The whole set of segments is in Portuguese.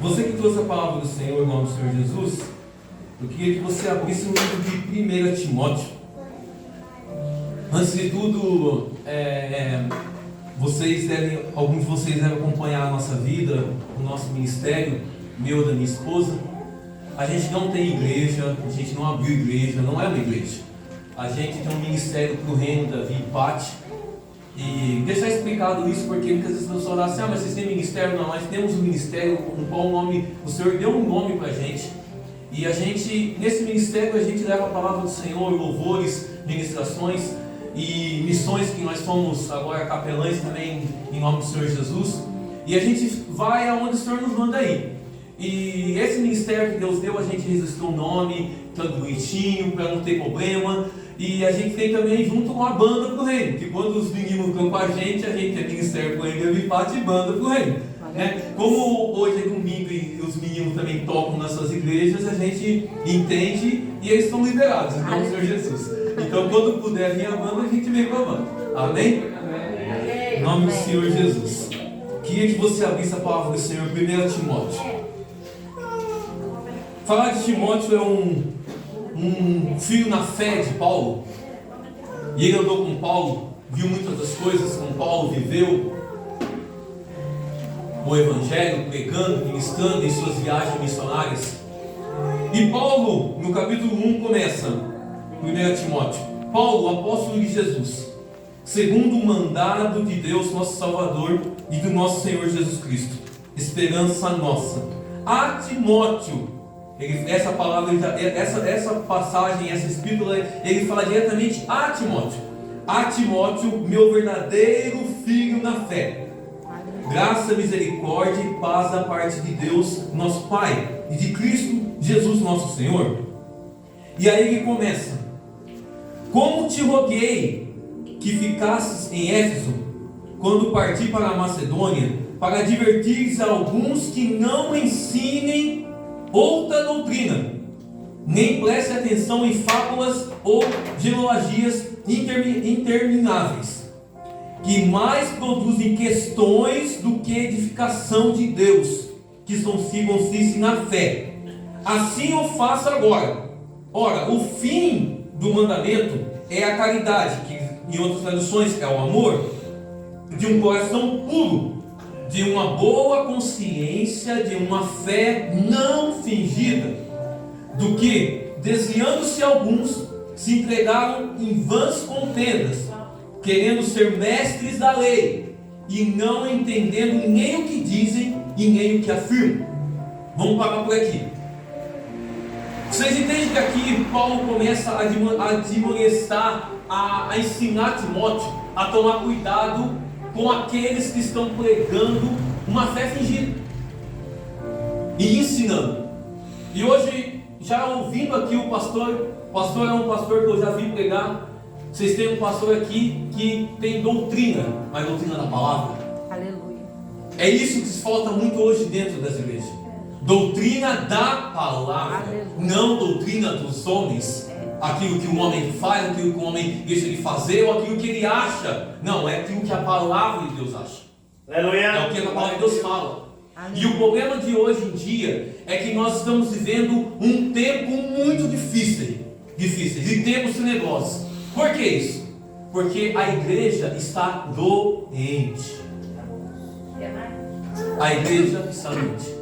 Você que trouxe a palavra do Senhor, em nome do Senhor Jesus, eu queria que você abrisse o livro de 1 Timóteo. Antes de tudo, alguns de vocês devem acompanhar a nossa vida, o nosso ministério, meu e da minha esposa. A gente não tem igreja, a gente não abriu igreja, não é uma igreja. A gente tem um ministério para o reino da Vida e Pátio. E deixar explicado isso porque muitas vezes as pessoas falam assim: mas vocês têm ministério? Não, nós temos um ministério com qual o Senhor deu um nome para a gente. E a gente, nesse ministério, a gente leva a palavra do Senhor, louvores, ministrações e missões, que nós somos agora capelães também em nome do Senhor Jesus. E a gente vai aonde o Senhor nos manda ir. E esse ministério que Deus deu, a gente registrou o nome, tanto bonitinho, para não ter problema. E a gente tem também junto com a banda pro reino, que quando os meninos estão com a gente tem ministério pro reino de Vipate e banda pro reino. Né? Como hoje é domingo e os meninos também tocam nas suas igrejas, a gente entende e eles estão liberados, em nome do Senhor Jesus. Então quando puder vir a banda, a gente vem com a banda. Amém? Amém. Em nome do Senhor Jesus. Queria que você abrisse a palavra do Senhor, 1 Timóteo. Falar de Timóteo é um filho na fé de Paulo, e ele andou com Paulo, viu muitas das coisas com Paulo, viveu o Evangelho, pregando, ministrando em suas viagens missionárias. E Paulo, no capítulo 1, começa, 1 Timóteo: Paulo, apóstolo de Jesus, segundo o mandado de Deus, nosso Salvador, e do nosso Senhor Jesus Cristo, esperança nossa, a Timóteo. Essa palavra, essa passagem, essa epístola, ele fala diretamente a Timóteo. A Timóteo, meu verdadeiro filho na fé. Graça, misericórdia e paz da parte de Deus, nosso Pai, e de Cristo Jesus, nosso Senhor. E aí ele começa: como te roguei que ficasses em Éfeso, quando parti para a Macedônia, para advertires a alguns que não ensinem outra doutrina, nem preste atenção em fábulas ou genealogias intermináveis, que mais produzem questões do que edificação de Deus, que consiste na fé. Assim eu faço agora. Ora, o fim do mandamento é a caridade, que em outras traduções é o amor, de um coração puro, de uma boa consciência, de uma fé não fingida, do que, desviando-se alguns, se entregaram em vãs contendas, querendo ser mestres da lei, e não entendendo nem o que dizem e nem o que afirmam. Vamos parar por aqui. Vocês entendem que aqui Paulo começa a admoestar, a ensinar Timóteo a tomar cuidado com aqueles que estão pregando uma fé fingida e ensinando. E hoje, já ouvindo aqui o pastor é um pastor que eu já vi pregar. Vocês têm um pastor aqui que tem doutrina, mas doutrina da palavra. Aleluia. É isso que falta muito hoje dentro das igrejas. Doutrina da palavra. Aleluia. Não doutrina dos homens. Aquilo que o homem faz, aquilo que o homem deixa de fazer, ou aquilo que ele acha. Não, é aquilo que a palavra de Deus acha. Aleluia. É o que a palavra de Deus fala. Aleluia. E o problema de hoje em dia é que nós estamos vivendo um tempo muito difícil e tempos tenebrosos. Por que isso? Porque a igreja está doente. A igreja está doente.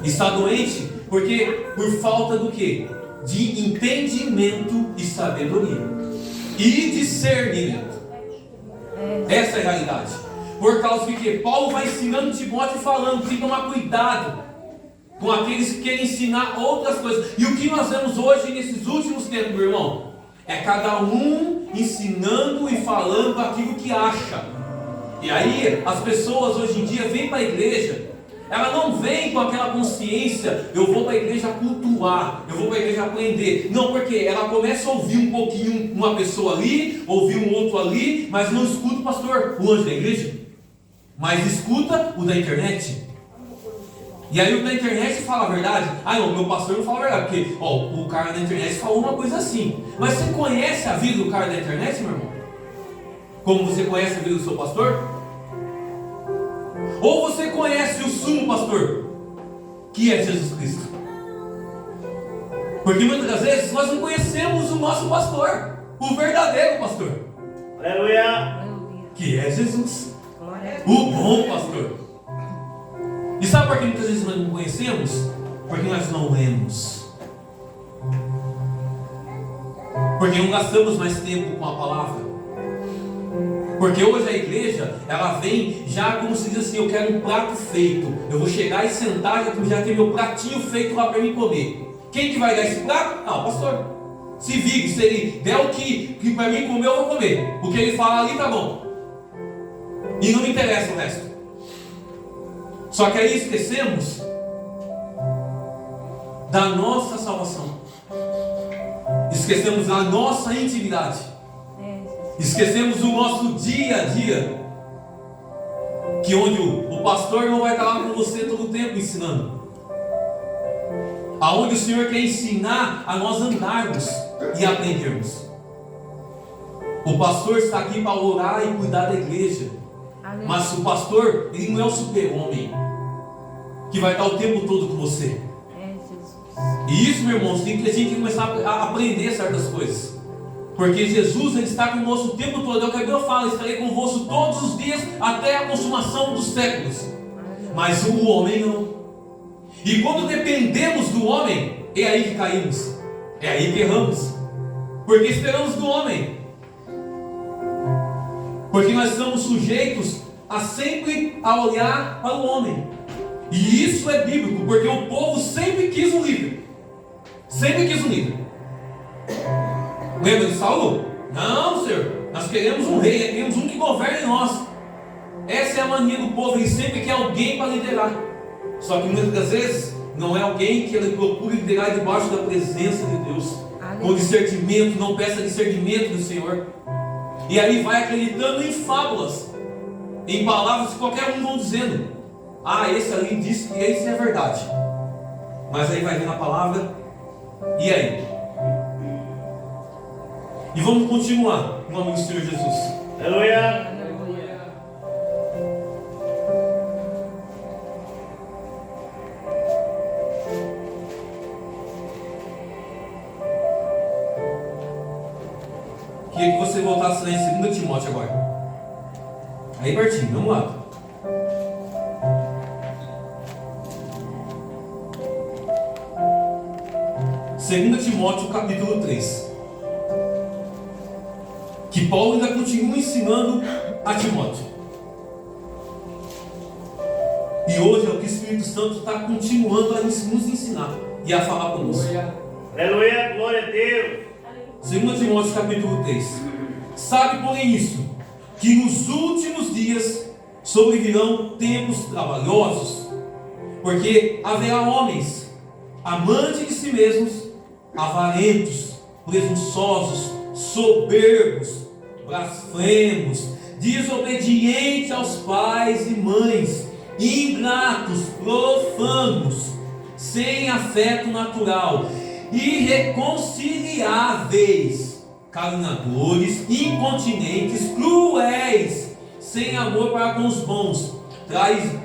Está doente porque por falta do quê? De entendimento e sabedoria e discernimento. Essa é a realidade. Por causa de que Paulo vai ensinando Timóteo e falando: tem que tomar cuidado com aqueles que querem ensinar outras coisas. E o que nós vemos hoje nesses últimos tempos, meu irmão, é cada um ensinando e falando aquilo que acha. E aí as pessoas hoje em dia vêm para a igreja. Ela não vem com aquela consciência: eu vou para a igreja cultuar, eu vou para a igreja aprender. Não, porque ela começa a ouvir um pouquinho uma pessoa ali, ouvir um outro ali, mas não escuta o pastor, o anjo da igreja, mas escuta o da internet. E aí o da internet fala a verdade. Ah não, meu pastor não fala a verdade, porque o cara da internet falou uma coisa assim. Mas você conhece a vida do cara da internet, meu irmão? Como você conhece a vida do seu pastor? Ou você conhece o sumo pastor, que é Jesus Cristo. Porque muitas das vezes nós não conhecemos o nosso pastor, o verdadeiro pastor. Aleluia. Que é Jesus, o bom pastor. E sabe por que muitas vezes nós não conhecemos? Porque nós não lemos. Porque não gastamos mais tempo com a palavra. Porque hoje a igreja, ela vem já como se diz assim: eu quero um prato feito. Eu vou chegar e sentar, já tem meu pratinho feito lá para mim comer. Quem que vai dar esse prato? Ah, o pastor. Se vire, se ele der o que para mim comer, eu vou comer. O que ele fala ali tá bom. E não me interessa o resto. Só que aí esquecemos da nossa salvação. Esquecemos da nossa intimidade. Esquecemos do nosso dia a dia. Que onde o pastor não vai estar lá com você todo o tempo ensinando. Aonde o Senhor quer ensinar a nós andarmos e aprendermos. O pastor está aqui para orar e cuidar da igreja. Mas o pastor, ele não é o super-homem que vai estar o tempo todo com você. E isso, meu irmão, a gente tem que começar a aprender certas coisas. Porque Jesus, ele está conosco o tempo todo. É o que a Bíblia fala: estarei convosco todos os dias até a consumação dos séculos. Mas o homem não. E quando dependemos do homem, é aí que caímos, é aí que erramos. Porque esperamos do homem. Porque nós estamos sujeitos a sempre olhar para o homem. E isso é bíblico, porque o povo sempre quis um líder. Sempre quis um líder. Lembra de Saul? Não, Senhor, nós queremos um rei, queremos um que governe nós. Essa é a mania do povo, ele sempre quer alguém para liderar. Só que muitas das vezes não é alguém que ele procura liderar debaixo da presença de Deus. Com discernimento, não peça discernimento do Senhor. E aí vai acreditando em fábulas, em palavras que qualquer um vão dizendo: ah, esse ali disse que isso é verdade. Mas aí vai vir a palavra, e aí? E vamos continuar em nome do Senhor Jesus. Aleluia. Queria que você voltasse lá em 2 Timóteo agora. Aí pertinho, vamos lá. Segunda Timóteo capítulo 3. Que Paulo ainda continua ensinando a Timóteo. E hoje é o que o Espírito Santo está continuando a nos ensinar e a falar conosco. Aleluia, glória a Deus. 2 Timóteo capítulo 3. Sabe, porém, isso, que nos últimos dias sobrevirão tempos trabalhosos, porque haverá homens amantes de si mesmos, avarentos, presunçosos, soberbos, blasfemos, desobedientes aos pais e mães, ingratos, profanos, sem afeto natural, irreconciliáveis, caluniadores, incontinentes, cruéis, sem amor para com os bons,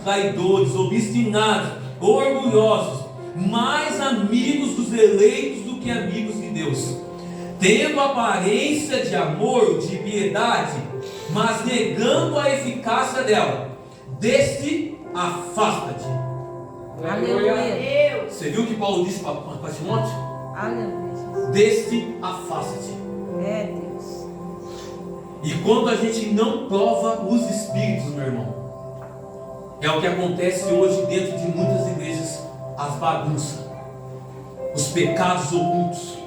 traidores, obstinados, orgulhosos, mais amigos dos eleitos do que amigos de Deus, tendo aparência de amor, de piedade, mas negando a eficácia dela. Deste afasta-te. Aleluia. Você viu o que Paulo disse para Timóteo? Aleluia. Deste afasta-te. É, Deus. E quando a gente não prova os espíritos, meu irmão, é o que acontece hoje dentro de muitas igrejas: as bagunças, os pecados ocultos,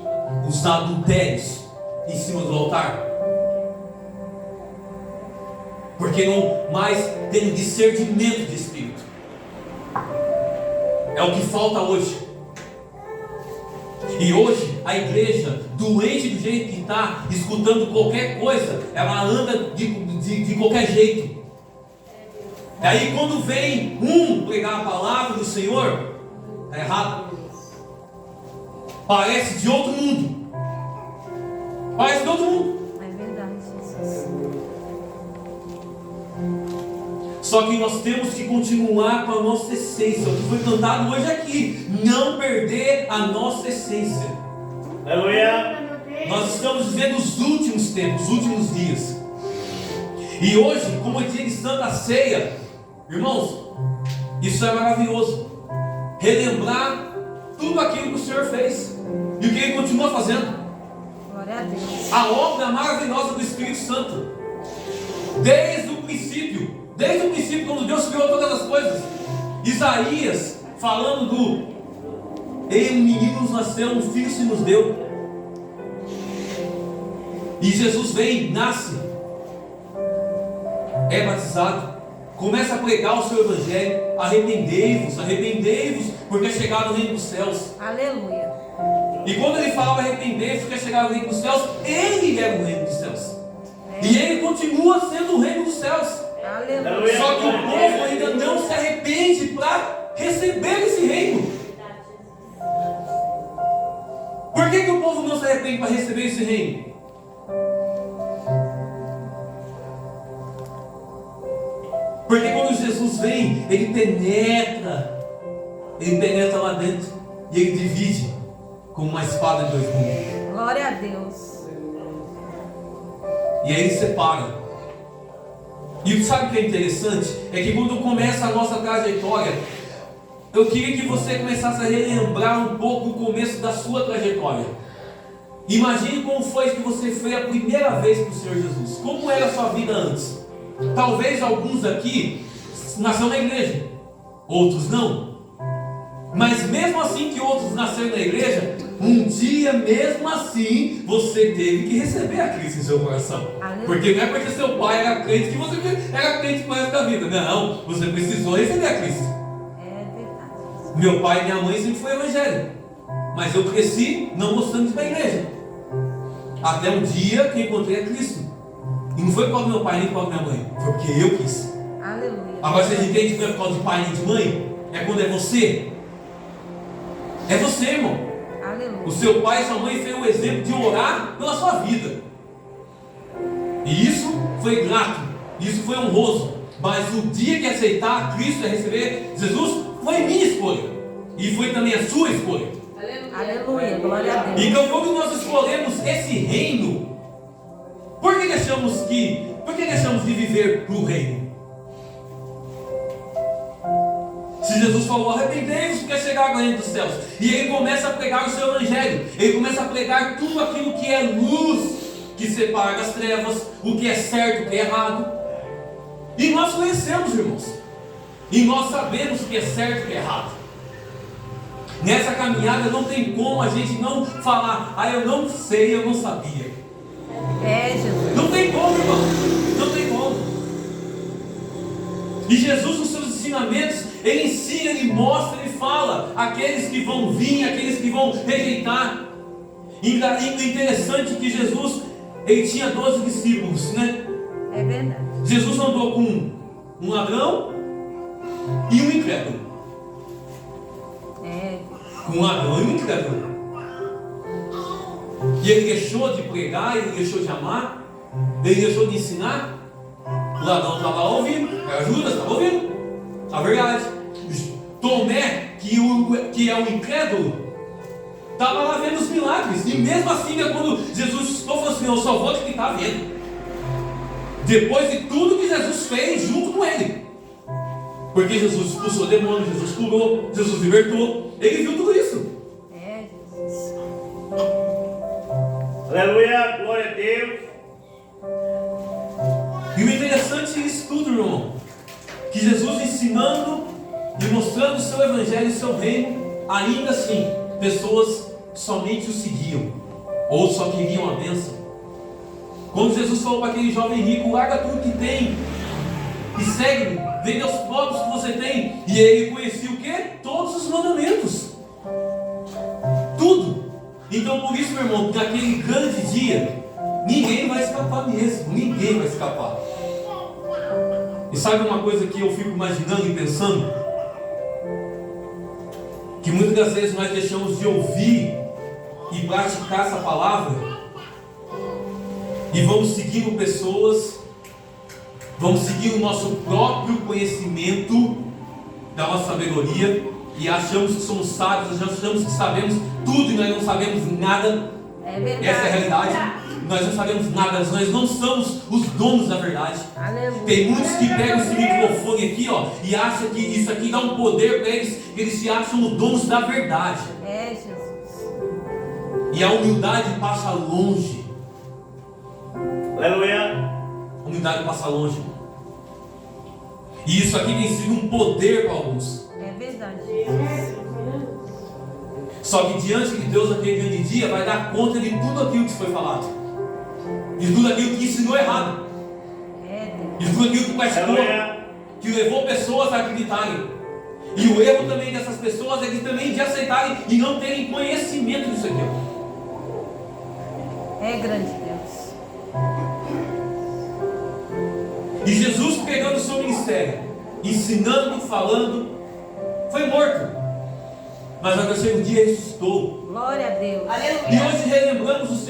os adultérios em cima do altar. Porque não mais tem discernimento de espírito. É o que falta hoje. E hoje a igreja, doente do jeito que está, escutando qualquer coisa, ela anda de qualquer jeito. E aí quando vem pregar a palavra do Senhor, é errado. Parece de outro mundo. Parece de outro mundo. É verdade, Jesus. Só que nós temos que continuar com a nossa essência, o que foi cantado hoje aqui, não perder a nossa essência. Aleluia. Nós estamos vivendo os últimos tempos, os últimos dias. E hoje, como é dia de Santa Ceia, irmãos, isso é maravilhoso. Relembrar tudo aquilo que o Senhor fez e o que Ele continua fazendo. Glória a Deus. A obra maravilhosa do Espírito Santo. Desde o princípio, quando Deus criou todas as coisas. Isaías falando um menino nos nasceu, um filho se nos deu. E Jesus vem, nasce, é batizado, começa a pregar o seu evangelho. Arrependei-vos, porque é chegado o reino dos céus. Aleluia. E quando ele falava arrepender-vos, porque é chegado o reino dos céus, ele era o reino dos céus. E ele continua sendo o reino dos céus. Aleluia. Só que o povo ainda não se arrepende para receber esse reino. Por que o povo não se arrepende para receber esse reino? Porque quando Jesus vem, Ele penetra lá dentro e Ele divide como uma espada de dois gumes. Glória a Deus. E aí Ele separa. E sabe o que é interessante? É que quando começa a nossa trajetória, eu queria que você começasse a relembrar um pouco o começo da sua trajetória. Imagine como foi que você foi a primeira vez para o Senhor Jesus. Como era a sua vida antes? Talvez alguns aqui nasceram na igreja, outros não. Mas mesmo assim que outros nasceram na igreja, um dia mesmo assim você teve que receber a Cristo em seu coração. Porque não é porque seu pai era crente que você era crente para o resto da vida. Não, você precisou receber a Cristo. É verdade. Meu pai e minha mãe sempre foi evangélico, mas eu cresci não gostando de ir para a igreja. Até um dia que encontrei a Cristo. E não foi por causa do meu pai nem por causa da minha mãe, foi porque eu quis. Aleluia. Agora vocês entendem que não é por causa de pai nem de mãe? É quando é você. É você, irmão. Aleluia. O seu pai e sua mãe fez o exemplo de orar pela sua vida. E isso foi grato, isso foi honroso. Mas o dia que aceitar a Cristo e receber Jesus, foi minha escolha. E foi também a sua escolha. Aleluia. Glória a Deus. Então quando nós escolhemos esse reino, por que deixamos de viver para o reino? Se Jesus falou, arrependei-vos porque chegar ao reino dos céus. E ele começa a pregar o seu evangelho. Ele começa a pregar tudo aquilo que é luz, que separa das trevas, o que é certo, o que é errado. E nós conhecemos, irmãos. E nós sabemos o que é certo e o que é errado. Nessa caminhada não tem como a gente não falar, eu não sei, eu não sabia. Jesus. Não tem como, irmão. Não tem como. E Jesus, nos seus ensinamentos, Ele ensina, Ele mostra, Ele fala. Aqueles que vão vir, aqueles que vão rejeitar. E interessante que Jesus, Ele tinha 12 discípulos, né? É verdade. Jesus andou com um ladrão e um incrédulo. Com um ladrão e um incrédulo. E ele deixou de pregar, ele deixou de amar, ele deixou de ensinar. O ladrão estava lá ouvindo, era Judas, estava ouvindo a verdade. Tomé, que é o incrédulo, estava lá vendo os milagres. E mesmo assim, quando Jesus falou assim, eu só vou te ficar vendo. Depois de tudo que Jesus fez junto com ele. Porque Jesus expulsou demônios, Jesus curou, Jesus libertou. Ele viu tudo isso. Jesus. Aleluia, glória a Deus. E o interessante é isso tudo, irmão. Que Jesus ensinando e mostrando o seu evangelho e o seu reino, ainda assim, pessoas somente o seguiam, ou só queriam a bênção. Quando Jesus falou para aquele jovem rico, larga tudo que tem e segue-me, vende aos pobres que você tem. E ele conhecia o quê? Todos os mandamentos. Tudo. Então por isso, meu irmão, naquele grande dia, ninguém vai escapar mesmo. Ninguém vai escapar. E sabe uma coisa que eu fico imaginando e pensando? Que muitas das vezes nós deixamos de ouvir e praticar essa palavra e vamos seguindo pessoas Vamos seguir o nosso próprio conhecimento da nossa sabedoria e achamos que somos sábios, achamos que sabemos tudo e nós não sabemos nada. É verdade. Essa é a realidade. Nós não sabemos nada, nós não somos os donos da verdade. Aleluia. Tem muitos que pegam esse microfone aqui, ó, e acham que isso aqui dá um poder para eles, eles se acham os donos da verdade. É, Jesus. E a humildade passa longe. Aleluia. A humildade passa longe. E isso aqui tem sido um poder para alguns. É verdade. Só que diante de Deus, naquele grande dia, vai dar conta de tudo aquilo que foi falado. De tudo aquilo que ensinou errado. É, Deus. De tudo aquilo que praticou, que levou pessoas a acreditarem. E o erro também dessas pessoas é que também de aceitarem e não terem conhecimento disso aqui. É grande Deus. E Jesus, pegando o seu ministério, ensinando, falando, foi morto. Mas ao terceiro dia ressuscitou. Glória a Deus. E hoje relembramos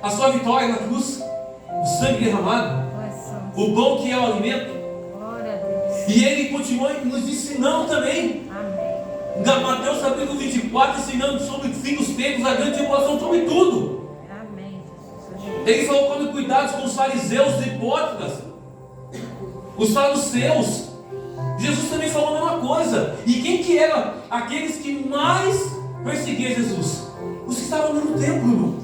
a sua vitória na cruz, o sangue derramado, Nós somos. o pão que é o alimento. Glória a Deus. E Ele continua nos ensinando também. Amém. Na Mateus capítulo 24, ensinando sobre o fim dos tempos, a grande tribulação, sobre tudo. Amém, Jesus. Ele falou: tome cuidado com os fariseus e hipócritas, os saduceus. Jesus também falou a mesma coisa. E quem que eram aqueles que mais perseguiam Jesus? Os que estavam no templo, irmão.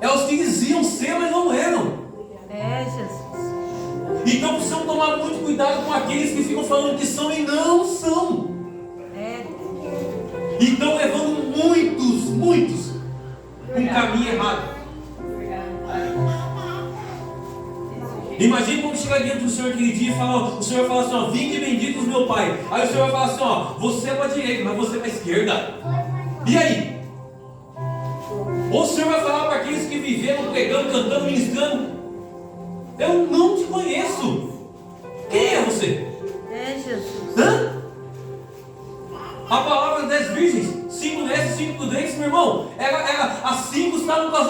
É os que diziam ser, mas não eram. É, Jesus. Então precisamos tomar muito cuidado com aqueles que ficam falando que são e não são. É. E estão levando muitos um caminho errado. Imagina como chegar diante do Senhor aquele dia e o Senhor vai falar assim: ó, vinde benditos meu Pai. Aí o Senhor vai falar assim: ó, você é para a direita, mas você é para a esquerda. E aí? Ou o Senhor vai falar para aqueles que viveram pregando, cantando, ministrando: eu não te conheço. Quem é você? É, Jesus. Hã? A palavra das virgens, 5 nesses, 5 prudentes, meu irmão, as 5 estavam com as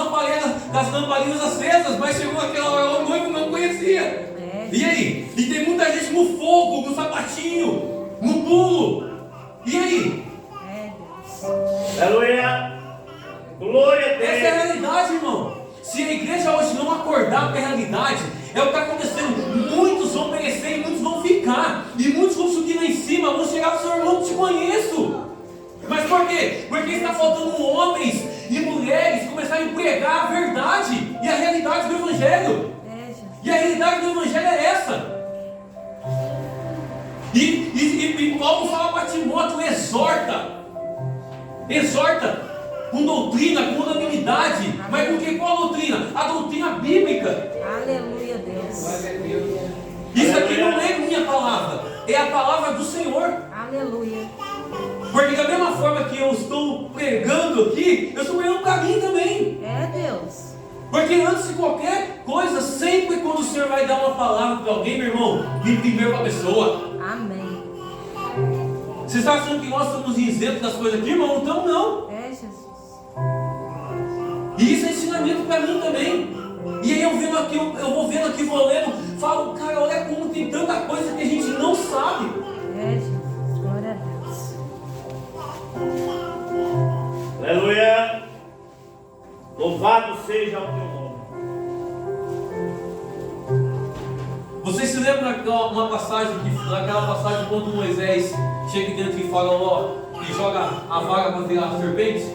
lamparinas acesas, mas chegou aquela hora, o noivo não conhecia. É. E aí? E tem muita gente no fogo, no sapatinho, no pulo. E aí? É, Deus. Aleluia. Glória a Essa é a Deus. realidade, irmão. Se a igreja hoje não acordar para a realidade, é o que está acontecendo. Muitos vão perecer e muitos vão ficar. E muitos vão subir lá em cima, vão chegar para o seu irmão: não te conheço. Mas por quê? Porque está faltando homens e mulheres começarem a pregar a verdade e a realidade do Evangelho. É, Jesus. E a realidade do Evangelho é essa. E Paulo fala para Timóteo: exorta com doutrina, com unanimidade. Mas por que qual doutrina? A doutrina bíblica. Aleluia, Deus. Isso aqui não é minha palavra, é a palavra do Senhor. Aleluia. Porque da mesma forma que eu estou pregando aqui, eu estou pregando para mim também. É, Deus. Porque antes de qualquer coisa, sempre quando o Senhor vai dar uma palavra para alguém, meu irmão, vem primeiro para a pessoa. Amém. Você está achando que nós estamos isentos das coisas aqui, irmão? Então não. É, Jesus. E isso é ensinamento para mim também. E aí eu vou vendo aqui, vou lendo, falo: cara, olha como tem tanta coisa que a gente não sabe. É, Jesus. Glória a Deus. Aleluia. Louvado seja o teu nome. Vocês se lembram daquela passagem quando Moisés chega dentro de Faraó e joga a vara para tirar a serpente?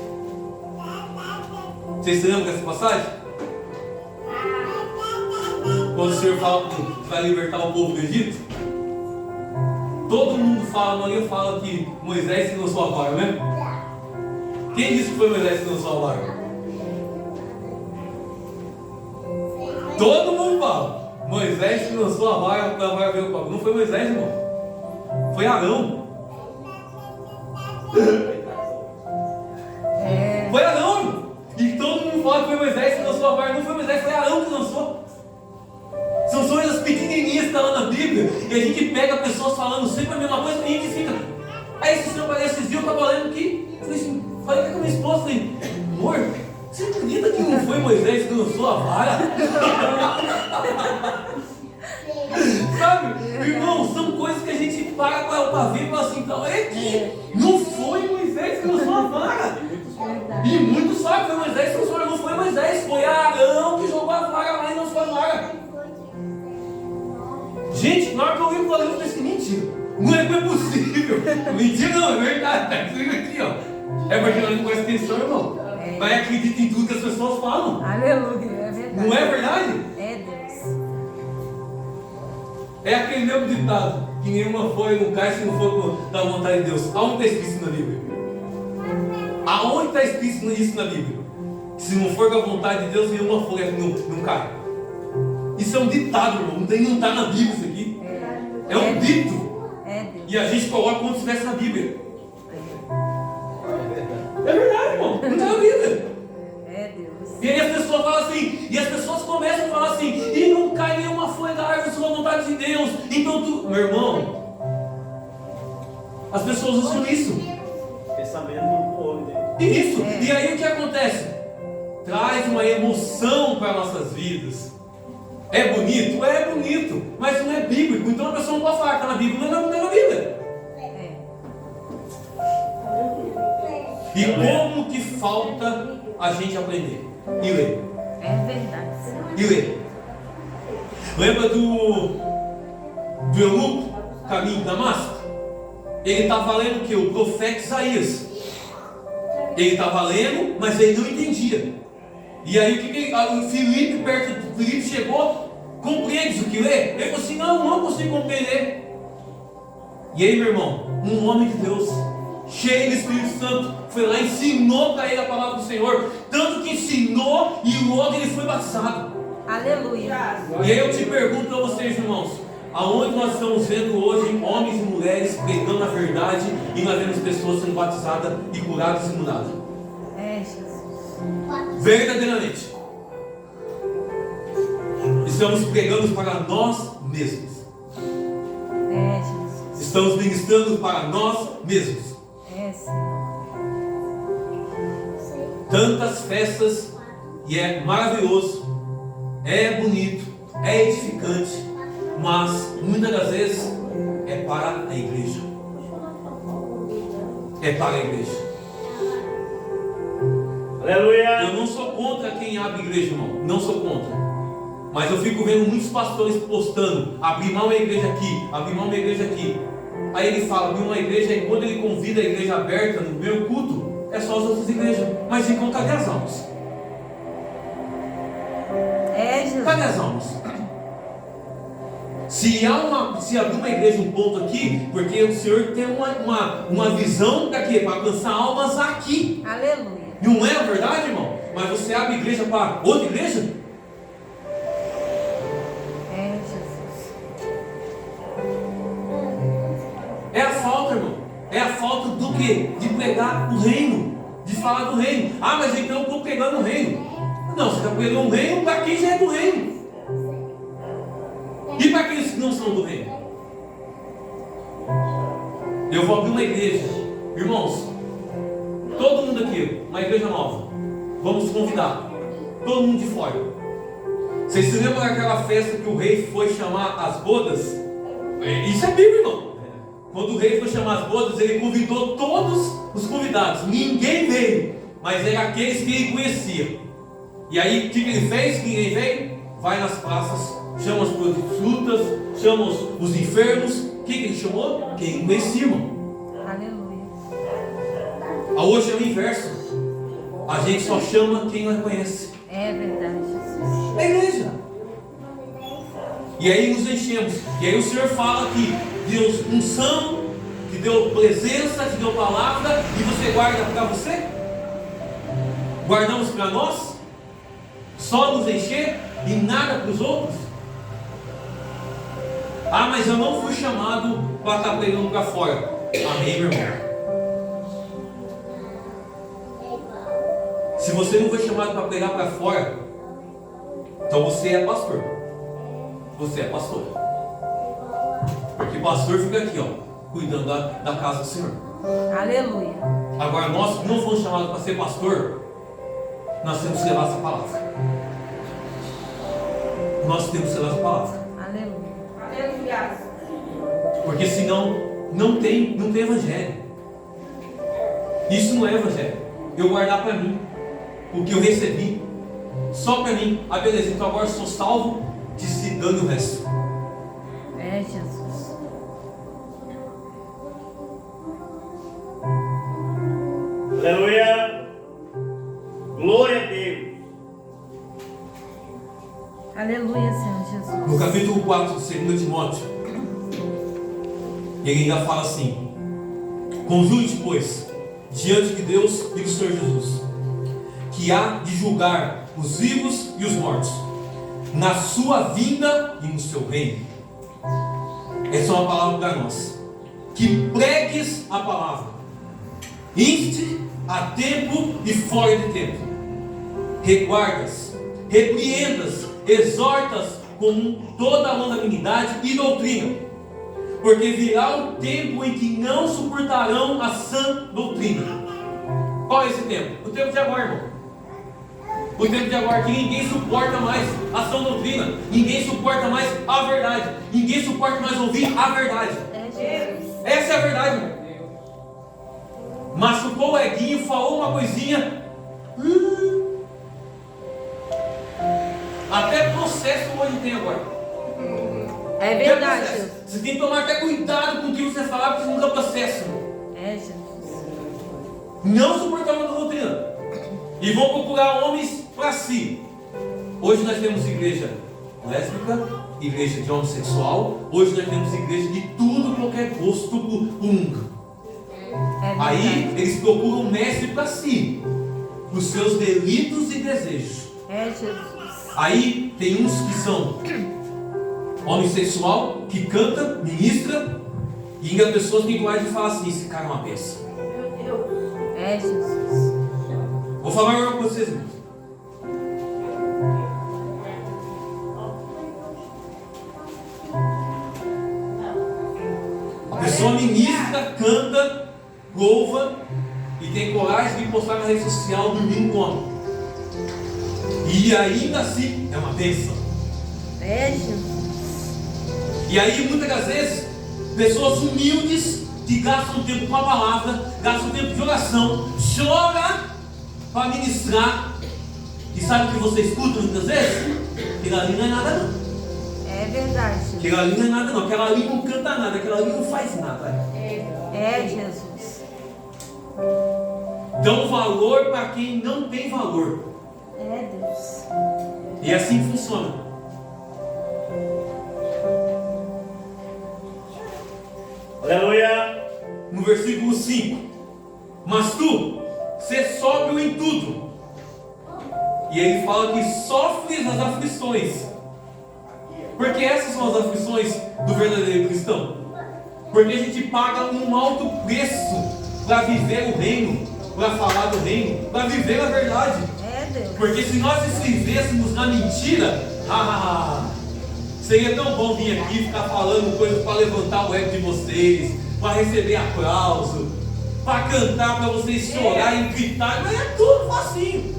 Vocês se lembram dessa passagem? Quando o Senhor fala que vai libertar o povo do Egito? Todo mundo fala, a maioria fala que Moisés que lançou a vara, né? Quem disse que foi Moisés que lançou a vara? Todo mundo fala: Moisés que lançou a vara para a vara ver o copo. Não foi Moisés, irmão. Foi Arão. É. Foi Arão, irmão. E todo mundo fala que foi Moisés que lançou a vara. Não foi Moisés, foi Arão que lançou. São coisas pequenininhas que estão lá na Bíblia. E a gente pega pessoas falando sempre a mesma coisa e a gente fica. Aí esse senhor parece, esses dias eu estava lendo aqui. Falei com a minha esposa, falei: amor, você acredita que não foi Moisés que lançou a vara? Irmão, são coisas que a gente para ver e fala assim, então, é que não foi Moisés que usou a vara. E muitos sabem que foi Moisés que usou, não foi Moisés, foi Arão que jogou a vara lá e não foi a vara. Gente, na hora que eu vi o falei, eu pensei, mentira, não é possível. Mentira não, é verdade, está escrito aqui, ó. É porque nós não presta atenção, irmão. Vai acreditar em tudo que as pessoas falam. Aleluia, é verdade. Não é verdade? É Deus. É aquele mesmo ditado, que nenhuma folha não cai se não for da vontade de Deus. Aonde está escrito isso na Bíblia? Aonde está escrito isso na Bíblia? Que se não for da vontade de Deus, nenhuma folha não cai. Isso é um ditado, irmão. Não está na Bíblia isso aqui. É um dito. É Deus. E a gente coloca como se estivesse na Bíblia. É verdade, irmão. Não está na Bíblia. É Deus. E aí as pessoas falam assim, e as pessoas começam a falar assim, e não cai nenhuma folha da árvore se a vontade de Deus. Então tu, meu irmão, as pessoas usam isso. Pensamento do homem, né? Isso. E aí o que acontece? Traz uma emoção para nossas vidas. É bonito? É bonito, mas não é bíblico. Então a pessoa não pode falar que está na Bíblia, não é na Bíblia. E como que falta a gente aprender e ler? É verdade. E ler. Lembra do eunuco, caminho de Damasco? Ele estava lendo o que? O profeta Isaías. Ele estava lendo, mas ele não entendia. E aí o Filipe, perto do Filipe, chegou, compreende o que lê? Ele falou assim, não consigo compreender. E aí, meu irmão, um homem de Deus, cheio do Espírito Santo, foi lá e ensinou para ele a palavra do Senhor. Tanto que ensinou e logo ele foi batizado. Aleluia. E aí eu te pergunto para vocês, irmãos, aonde nós estamos vendo hoje homens e mulheres pregando a verdade e nós vemos pessoas sendo batizadas e curadas e mudadas? É Jesus. Verdadeiramente. Estamos pregando para nós mesmos. É Jesus. Estamos ministrando para nós mesmos. É Senhor. Tantas festas e é maravilhoso, é bonito, é edificante, mas muitas das vezes é para a igreja. É para a igreja. Aleluia. Eu não sou contra quem abre igreja, irmão. Não sou contra. Mas eu fico vendo muitos pastores postando, abrir mal uma igreja aqui, abrir mal uma igreja aqui. Aí ele fala, abrir uma igreja, e quando ele convida a igreja aberta no meu culto, é só as outras igrejas. Mas então cadê as almas? É Jesus. Cadê as almas? Se abrir uma igreja um ponto aqui, porque o Senhor tem uma visão daqui, para alcançar almas aqui. Aleluia. Não é a verdade, irmão? Mas você abre igreja para outra igreja? É Jesus. É a falta, irmão. É a falta do quê? De pregar o reino. De falar do reino. Ah, mas então eu estou pregando o reino. Não, você está pregando o reino para quem já é do reino. E para aqueles que não são do reino? Eu vou abrir uma igreja. Irmãos, todo mundo aqui, uma igreja nova. Vamos convidar. Todo mundo de fora. Vocês se lembram daquela festa que o rei foi chamar as bodas? Isso é Bíblia, irmão. Quando o rei foi chamar as bodas, ele convidou todos os convidados. Ninguém veio, mas eram aqueles que ele conhecia. E aí, o que ele fez? Ninguém veio? Vai nas praças, chama as prostitutas, chama os enfermos. O que ele chamou? Quem conhecia, irmão. Aleluia. Hoje é o inverso. A gente só chama quem não conhece. É verdade, Jesus. É a igreja. E aí nos enchemos. E aí o Senhor fala que Deus unção, que deu presença, que deu palavra, e você guarda para você? Guardamos para nós? Só nos encher e nada para os outros? Ah, mas eu não fui chamado para estar pregando para fora. Amém, meu irmão? Se você não foi chamado para pregar para fora, então você é pastor. Você é pastor. Porque pastor fica aqui, ó, cuidando da casa do Senhor. Aleluia. Agora nós que não fomos chamados para ser pastor, nós temos que levar essa palavra. Nós temos que levar essa palavra. Aleluia. Aleluia. Porque senão não tem evangelho. Isso não é evangelho. Eu guardar para mim o que eu recebi, só para mim. Ah, beleza, então agora sou salvo, de se dando o resto. É, Jesus. Aleluia. Glória a Deus. Aleluia, Senhor Jesus. No capítulo 4 de 2 Timóteo, ele ainda fala assim: conjure-te, pois, diante de Deus e do Senhor Jesus, que há de julgar os vivos e os mortos, na sua vinda e no seu reino. Essa é uma palavra para nós. Que pregues a palavra, inste a tempo e fora de tempo, reguardas, repreendas, exortas com toda a longanimidade e doutrina, porque virá o tempo em que não suportarão a sã doutrina. Qual é esse tempo? O tempo de agora, irmão. O tempo de agora, que ninguém suporta mais a sã doutrina, ninguém suporta mais a verdade, ninguém suporta mais ouvir a verdade. É, Jesus. Essa é a verdade, irmão. Machucou o eguinho, falou uma coisinha. Até processo hoje tem agora. É verdade, Até Jesus. processo. Você tem que tomar até cuidado com o que você falar, porque você nunca processa. É, Jesus. Não suportar uma doutrina. E vão procurar homens para si. Hoje nós temos igreja lésbica, igreja de homossexual. Hoje nós temos igreja de tudo, qualquer gosto pro mundo. É verdade. Aí eles procuram um mestre para si, os seus delitos e desejos. É, Jesus. Aí tem uns que são homossexual, que canta, ministra, e ainda pessoas têm coragem de falar assim: esse cara é uma peça. É, Jesus. Vou falar agora com vocês, irmãos. A pessoa ministra, canta, louva e tem coragem de postar na rede social dormindo com homem. E ainda assim é uma bênção. É, Jesus. E aí muitas das vezes pessoas humildes que gastam tempo com a palavra, gastam tempo de oração, choram para ministrar. E sabe o que você escuta muitas vezes? Aquilo ali não é nada não. É verdade, Jesus. Aquilo ali não é nada não. Aquela ali não canta nada. Aquela ali não faz nada. É, Jesus. Dão valor para quem não tem valor. É, Deus. E assim funciona. Aleluia. No versículo 5: mas tu, sê sóbrio em tudo. E ele fala que sofres as aflições. Porque essas são as aflições do verdadeiro cristão. Porque a gente paga um alto preço para viver o reino, para falar do reino, para viver a verdade. É, Deus. Porque se nós vivêssemos na mentira, seria tão bom vir aqui ficar falando coisas para levantar o ego de vocês, para receber aplauso, para cantar, para vocês chorarem e gritar, mas é tudo facinho.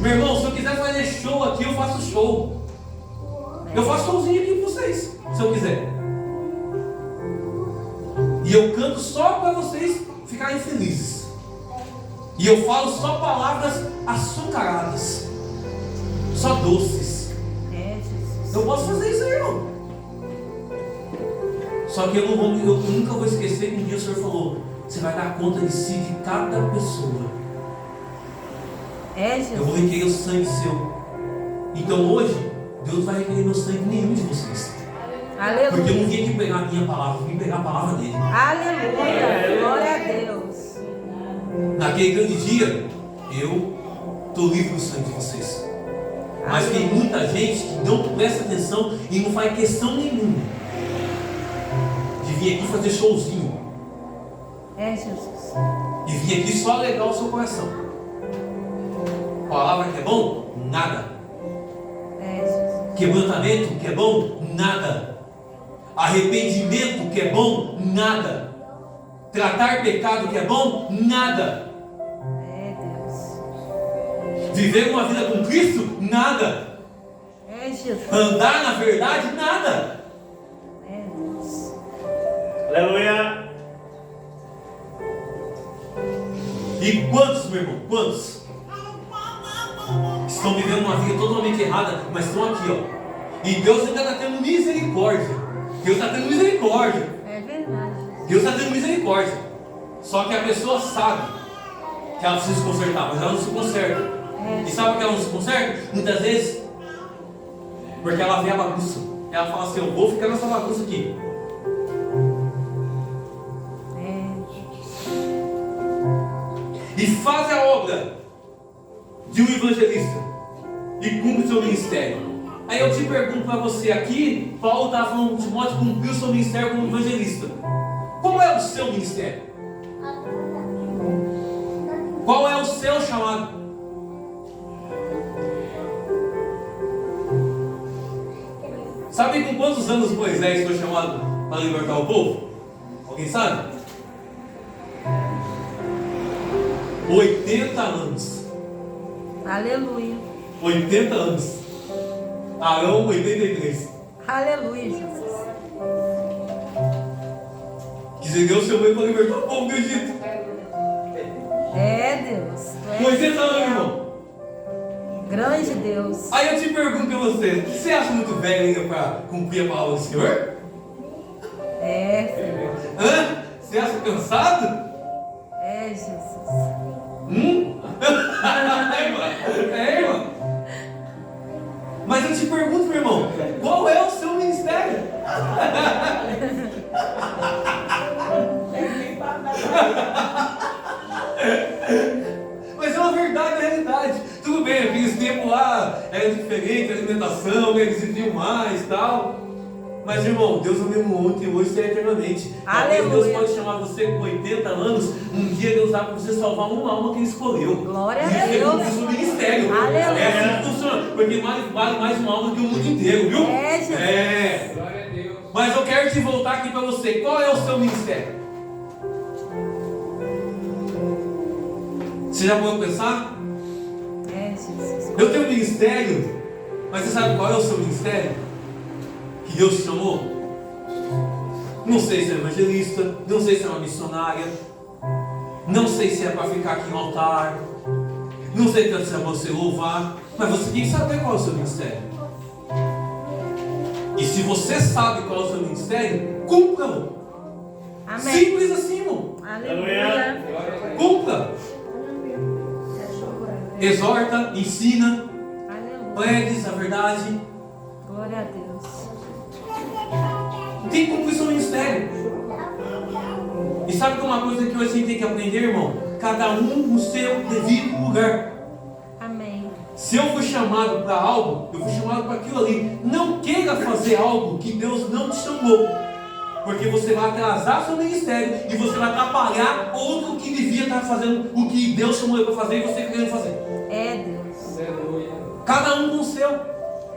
Meu irmão, se eu quiser fazer show aqui, eu faço show. Eu faço showzinho aqui com vocês, se eu quiser. E eu canto só para vocês ficarem felizes. E eu falo só palavras açucaradas, só doces. É, Jesus. Eu posso fazer isso aí, irmão. Só que eu nunca vou esquecer que um dia o Senhor falou: você vai dar conta de si, de cada pessoa. É, Eu vou Jesus. requerer o sangue seu. Então hoje, Deus vai requerer meu sangue nenhum de vocês. Porque eu não Aleluia. vim aqui pegar a minha palavra, eu vim pegar a palavra dele. Aleluia. Glória a Deus. Naquele grande dia, eu estou livre do sangue de vocês. Mas tem muita gente que não presta atenção e não faz questão nenhuma de vir aqui fazer showzinho. É, Jesus. E vir aqui só alegar o seu coração. Palavra que é bom? Nada. É, Jesus. Quebrantamento que é bom? Nada. Arrependimento que é bom? Nada. Tratar pecado que é bom? Nada. É, Deus. Viver uma vida com Cristo? Nada. É, Jesus. Andar na verdade? Nada. É, Deus. Aleluia. E quantos, meu irmão, quantos estão vivendo uma vida totalmente errada, mas estão aqui, ó. E Deus ainda está tendo misericórdia. Deus está tendo misericórdia. É verdade. Deus está tendo misericórdia. Só que a pessoa sabe que ela precisa se consertar, mas ela não se conserta. E sabe por que ela não se conserta? Muitas vezes porque ela vê a bagunça. Ela fala assim, eu vou ficar nessa bagunça aqui. E faz a obra de um evangelista e cumpre o seu ministério. Aí eu te pergunto para você aqui, Paulo estava falando que Timóteo cumpriu o seu ministério como evangelista. Qual é o seu ministério? Qual é o seu chamado? Sabe com quantos anos Moisés foi chamado para libertar o povo? Alguém sabe? 80 anos. Aleluia. 80 anos. Arão, 83. Aleluia, Jesus. Que Deus chamou para libertar o povo do Egito. É, Deus. Tu és 80 anos, fiel. irmão. Grande Deus. Aí eu te pergunto para você acha muito velho ainda para cumprir a palavra do Senhor? É, filho. Hã? Você acha cansado? É, Jesus. É, irmão. Mas eu te pergunto, meu irmão, qual é o seu ministério? Mas é uma verdade, é uma realidade. Tudo bem, aqueles tempos lá era diferente, a alimentação, eles viviam mais e tal. Mas, irmão, Deus é o mesmo ontem, hoje e eternamente. Talvez Deus pode chamar você com 80 anos, um dia Deus dá para você salvar uma alma que Ele escolheu. Glória a Deus. Deus. É o seu ministério. Aleluia. É assim que funciona, porque vale mais uma alma do que o mundo inteiro, viu? É, Jesus. É. Glória a Deus. Mas eu quero te voltar aqui para você. Qual é o seu ministério? Você já pode pensar? É, Jesus. Eu tenho um ministério, mas você sabe qual é o seu ministério? Que Deus te chamou? Não sei se é evangelista, não sei se é uma missionária, não sei se é para ficar aqui no altar, não sei se é para você louvar, mas você tem que saber qual é o seu ministério. E se você sabe qual é o seu ministério, cumpra-o. Amém. Simples assim, irmão. Aleluia. Cumpra. Exorta, ensina, Aleluia. pregue a verdade. Glória a Deus. Tem que cumprir seu ministério. E sabe que uma coisa que hoje a gente tem que aprender, irmão? Cada um no seu devido lugar. Amém. Se eu fui chamado para algo, eu fui chamado para aquilo ali. Não queira fazer algo que Deus não te chamou, porque você vai atrasar seu ministério e você vai atrapalhar outro que devia estar fazendo o que Deus chamou ele para fazer e você querendo fazer. É, Deus. Aleluia. Cada um com o seu.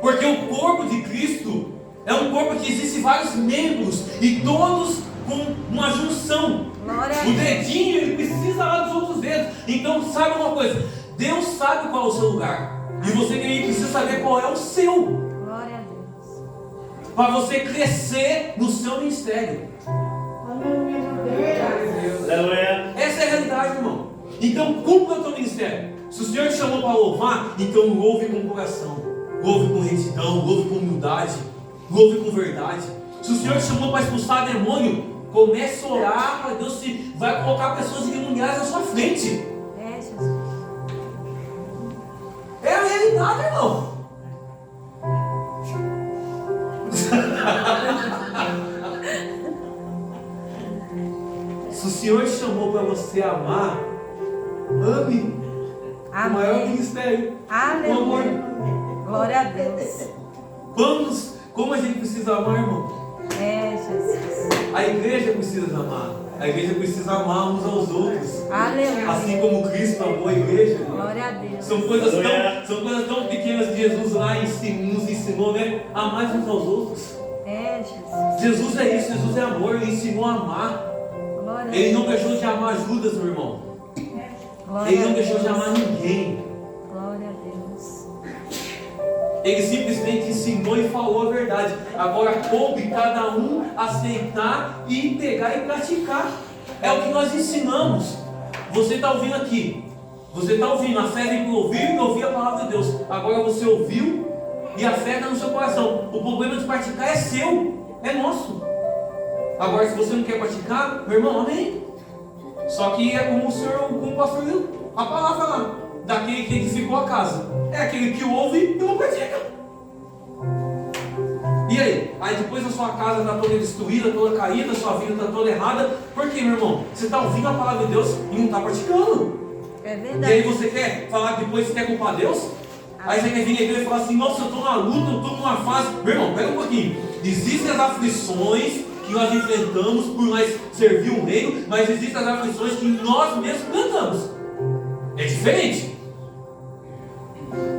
Porque o corpo de Cristo é um corpo que existe vários membros e todos com uma junção. Glória a O Deus. dedinho ele precisa lá dos outros dedos. Então sabe uma coisa? Deus sabe qual é o seu lugar. E você precisa saber qual é o seu. Glória a Deus. Para você crescer no seu ministério. Aleluia. Essa é a realidade, irmão. Então cumpra o teu ministério. Se o Senhor te chamou para louvar, então louve com coração. Louve com retidão, louve com humildade, louve com verdade. Se o Senhor te chamou para expulsar demônio, comece a orar para Deus se vai colocar pessoas endemoniadas na sua frente. É, Jesus. É a realidade, irmão. Se o Senhor te chamou para você amar, ame. O maior Amém. ministério. O amor. Aleluia. Glória a Deus. Como a gente precisa amar, irmão? É, Jesus. A igreja precisa amar. A igreja precisa amar uns aos outros. Aleluia. Assim como Cristo amou a igreja. Glória a Deus. São coisas tão pequenas que Jesus lá nos ensinou, né? Amar uns aos outros. É, Jesus. Jesus é isso, Jesus é amor, Ele ensinou a amar. Glória a Ele não Deus. deixou de amar Judas, meu irmão. Glória Ele a não deixou de Deus. amar ninguém. Glória a Deus. Ele simplesmente ensinou e falou a verdade. Agora coube cada um aceitar e pegar e praticar. É o que nós ensinamos. Você está ouvindo aqui. Você está ouvindo. A fé vem para ouvir e ouvir a palavra de Deus. Agora você ouviu e a fé está no seu coração. O problema de praticar é seu. É nosso. Agora se você não quer praticar, meu irmão, amém. Só que é como o pastor viu. A palavra lá. Daquele que edificou a casa. É aquele que ouve e não pratica. E aí? Aí depois a sua casa está toda destruída, toda caída, a sua vida está toda errada. Por quê, meu irmão? Você está ouvindo a palavra de Deus e não está praticando. É E verdade. aí você quer falar que depois você quer culpar Deus? Aí você quer vir na igreja e falar assim, nossa, eu estou na luta, eu estou numa fase. Meu irmão, pega um pouquinho. Existem as aflições que nós enfrentamos por nós servir o reino, mas existem as aflições que nós mesmos plantamos. É diferente.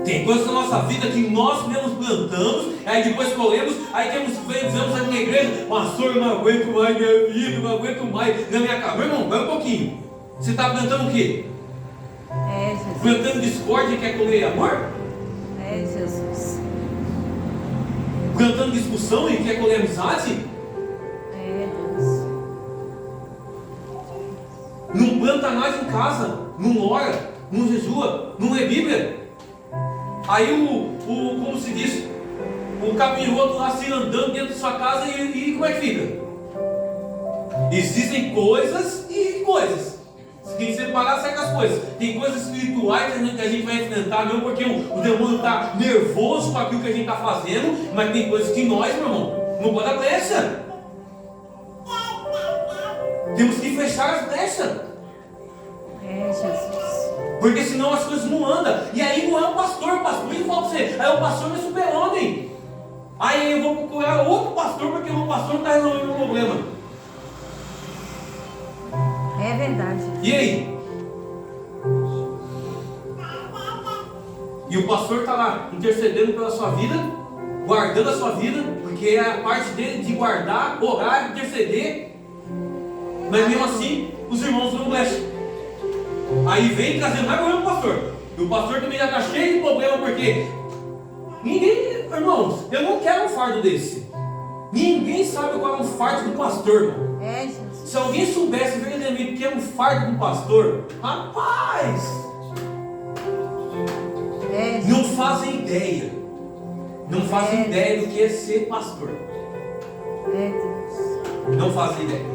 Tem coisas na nossa vida que nós mesmos plantamos, aí depois colhemos, aí dizemos aqui na igreja, pastor, eu não aguento mais minha vida, eu não aguento mais na minha casa. Meu irmão, pera um pouquinho. Você está plantando o quê? É, Jesus. Plantando discórdia e quer colher amor? É, Jesus. Plantando discussão e quer colher amizade? É, Deus. Não planta mais em casa, não ora, não jejua, não lê Bíblia. Aí como se diz, o capiroto lá se andando dentro de sua casa e como é que fica? Existem coisas e coisas. Você tem que separar certas coisas. Tem coisas espirituais que a gente vai enfrentar, não porque o demônio está nervoso com aquilo que a gente está fazendo, mas tem coisas que nós, meu irmão, não pode dar brecha. Temos que fechar as brechas. É, Jesus. Porque senão as coisas não andam. E aí não é o pastor ele fala para você, aí o pastor não é super-homem. Aí eu vou procurar outro pastor porque o pastor não está resolvendo o problema. É verdade. E aí? E o pastor está lá intercedendo pela sua vida, guardando a sua vida, porque é a parte dele de guardar, orar, interceder. Mas mesmo assim, os irmãos não mexem. Aí vem trazendo mais problema para o pastor. E o pastor também já está cheio de problema, porque ninguém, irmãos, eu não quero um fardo desse. Ninguém sabe qual é o fardo do pastor, irmão. É, Jesus. Se alguém soubesse verdadeiramente o que é um fardo do pastor, rapaz, É, Jesus. não fazem ideia. Não fazem ideia do que é ser pastor. É, Deus. Não fazem ideia.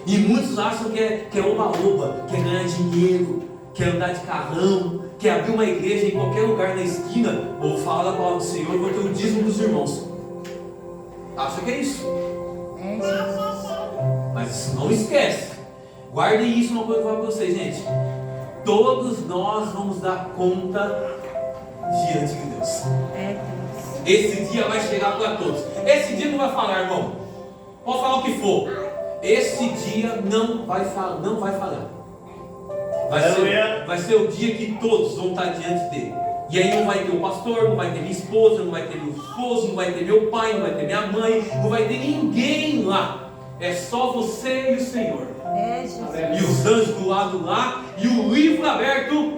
E muitos acham que é oba-oba, quer ganhar dinheiro, quer andar de carrão, quer abrir uma igreja em qualquer lugar na esquina, ou falar da palavra do Senhor e vou ter o dízimo dos irmãos. Acha que é isso? É, Jesus. Mas não esquece. Guardem isso, uma coisa que eu vou falar para vocês, gente. Todos nós vamos dar conta diante de Deus. É, Deus. Esse dia vai chegar para todos. Esse dia não vai falar, irmão. Pode falar o que for. Esse dia não vai falhar. Vai ser o dia que todos vão estar diante dele. E aí não vai ter o pastor, não vai ter minha esposa, não vai ter meu esposo, não vai ter meu pai, não vai ter minha mãe, não vai ter ninguém lá. É só você e o Senhor. É, Jesus. E os anjos do lado lá e o livro aberto.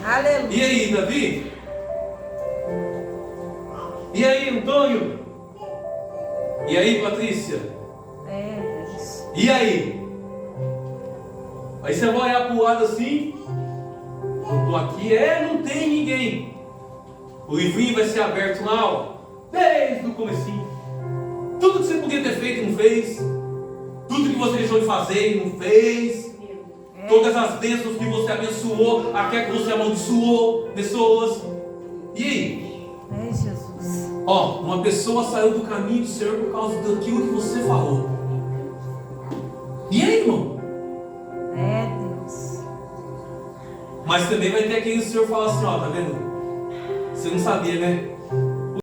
Aleluia. E aí, Davi? E aí, Antônio? E aí, Patrícia? É, Deus. E aí? Aí você vai olhar para o lado assim. Eu estou aqui, não tem ninguém. O livrinho vai ser aberto lá, ó, desde o comecinho. Tudo que você podia ter feito não fez. Tudo que você deixou de fazer não fez. Todas as bênçãos que você abençoou, até que você amaldiçoou pessoas. E aí? É, Jesus. Ó, uma pessoa saiu do caminho do Senhor por causa daquilo que você falou. E aí, irmão? É, Deus. Mas também vai ter aquele que o Senhor fala assim, ó, tá vendo? Você não sabia, né?